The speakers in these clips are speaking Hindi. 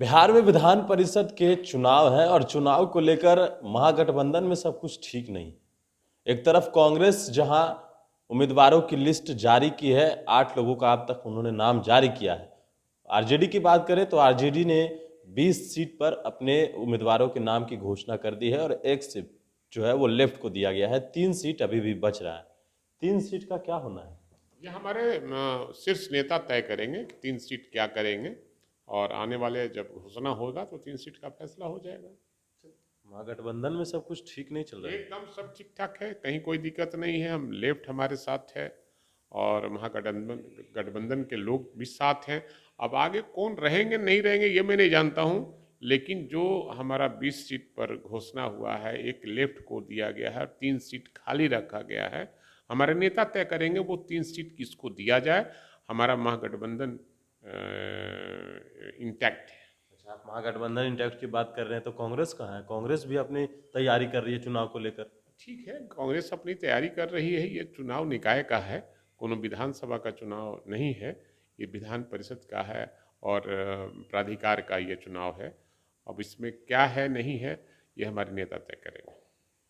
बिहार में विधान परिषद के चुनाव है और चुनाव को लेकर महागठबंधन में सब कुछ ठीक नहीं। एक तरफ कांग्रेस जहां उम्मीदवारों की लिस्ट जारी की है, 8 लोगों का अब तक उन्होंने नाम जारी किया है। आरजेडी की बात करें तो आरजेडी ने 20 सीट पर अपने उम्मीदवारों के नाम की घोषणा कर दी है और एक सीट जो है वो लेफ्ट को दिया गया है। 3 सीट अभी भी बच रहा है। 3 सीट का क्या होना है? ये हमारे शीर्ष नेता तय करेंगे कि 3 सीट क्या करेंगे, और आने वाले जब घोषणा होगा तो 3 सीट का फैसला हो जाएगा। महागठबंधन में सब कुछ ठीक नहीं चल रहा है। एकदम सब ठीक ठाक है, कहीं कोई दिक्कत नहीं है। हम लेफ्ट हमारे साथ है और महागठबंधन गठबंधन के लोग भी साथ हैं। अब आगे कौन रहेंगे नहीं रहेंगे ये मैं नहीं जानता हूँ, लेकिन जो हमारा 20 सीट पर घोषणा हुआ है, एक लेफ्ट को दिया गया है और 3 सीट खाली रखा गया है। हमारे नेता तय करेंगे वो 3 सीट किसको दिया जाए। हमारा महागठबंधन इंटैक्ट है। अच्छा, आप महागठबंधन इंटैक्ट की बात कर रहे हैं तो कांग्रेस कहाँ है? कांग्रेस भी अपनी तैयारी कर रही है चुनाव को लेकर। ठीक है, कांग्रेस अपनी तैयारी कर रही है। ये चुनाव निकाय का है, कोनो विधानसभा का चुनाव नहीं है। ये विधान परिषद का है और प्राधिकार का ये चुनाव है। अब इसमें क्या है नहीं है ये हमारे नेता तय करेंगे।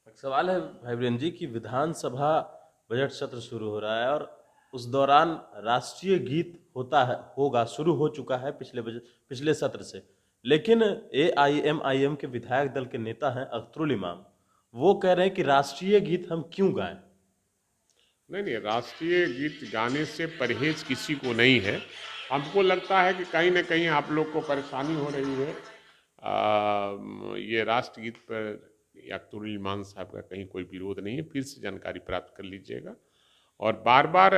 एक सवाल है भाई वीरेंद्र जी की, विधानसभा बजट सत्र शुरू हो रहा है और उस दौरान राष्ट्रीय गीत होता है, होगा, शुरू हो चुका है पिछले सत्र से। लेकिन एआईएमआईएम के विधायक दल के नेता हैं अख्तरुल इमाम, वो कह रहे हैं कि राष्ट्रीय गीत हम क्यों गाएं? नहीं नहीं, राष्ट्रीय गीत गाने से परहेज किसी को नहीं है। हमको लगता है कि कहीं ना कहीं आप लोग को परेशानी हो रही है। ये राष्ट्रगीत पर अख्तरुल इमाम साहब का कहीं कोई विरोध नहीं है, फिर से जानकारी प्राप्त कर लीजिएगा। और बार बार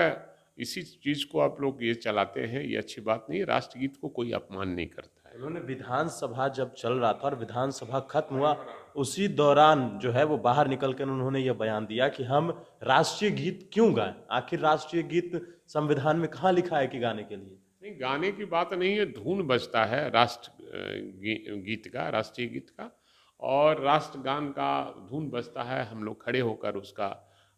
इसी चीज़ को आप लोग ये चलाते हैं, ये अच्छी बात नहीं है। राष्ट्रगीत को कोई अपमान नहीं करता है। उन्होंने विधानसभा जब चल रहा था और विधानसभा खत्म हुआ, उसी दौरान जो है वो बाहर निकल कर उन्होंने ये बयान दिया कि हम राष्ट्रीय गीत क्यों गाएं? आखिर राष्ट्रीय गीत संविधान में कहाँ लिखा है कि गाने के लिए? नहीं, गाने की बात नहीं है, धुन बजता है गीत का, राष्ट्रीय गीत का, और राष्ट्रगान का धुन बजता है। हम लोग खड़े होकर उसका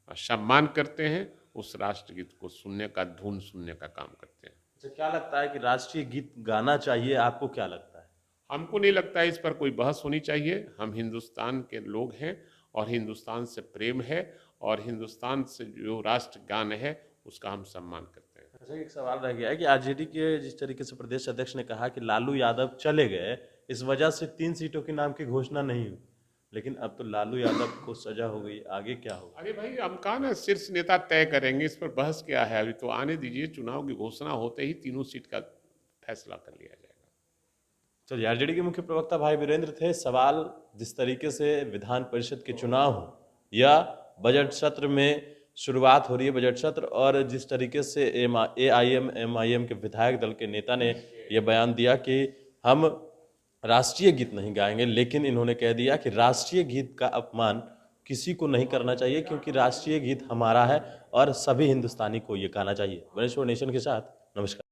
सम्मान करते हैं, उस राष्ट्रगीत को सुनने का, धुन सुनने का काम करते हैं। अच्छा, क्या लगता है कि राष्ट्रीय गीत गाना चाहिए? आपको क्या लगता है? हमको नहीं लगता है इस पर कोई बहस होनी चाहिए। हम हिंदुस्तान के लोग हैं और हिंदुस्तान से प्रेम है, और हिंदुस्तान से जो राष्ट्रगान है उसका हम सम्मान करते हैं। अच्छा, एक सवाल रह गया है कि आरजेडी के जिस तरीके से प्रदेश अध्यक्ष ने कहा कि लालू यादव चले गए, इस वजह से 3 सीटों के नाम की घोषणा नहीं हुई, लेकिन अब तो लालू यादव को सजा हो गई, आगे क्या होगा? अरे भाई, हम कहा ना शीर्ष नेता तय करेंगे, इस पर बहस क्या है? अभी तो आने दीजिए, चुनाव की घोषणा होते ही तीनों सीट का फैसला कर लिया जाएगा। चलिए, आरजेडी के मुख्य प्रवक्ता भाई वीरेंद्र थे। सवाल जिस तरीके से विधान परिषद के चुनाव हो या बजट सत्र में शुरुआत हो रही है बजट सत्र, और जिस तरीके से एआईएमआईएम के विधायक दल के नेता ने यह बयान दिया कि हम राष्ट्रीय गीत नहीं गाएंगे, लेकिन इन्होंने कह दिया कि राष्ट्रीय गीत का अपमान किसी को नहीं करना चाहिए क्योंकि राष्ट्रीय गीत हमारा है और सभी हिंदुस्तानी को ये गाना चाहिए। वनेश्वर नेशन के साथ नमस्कार।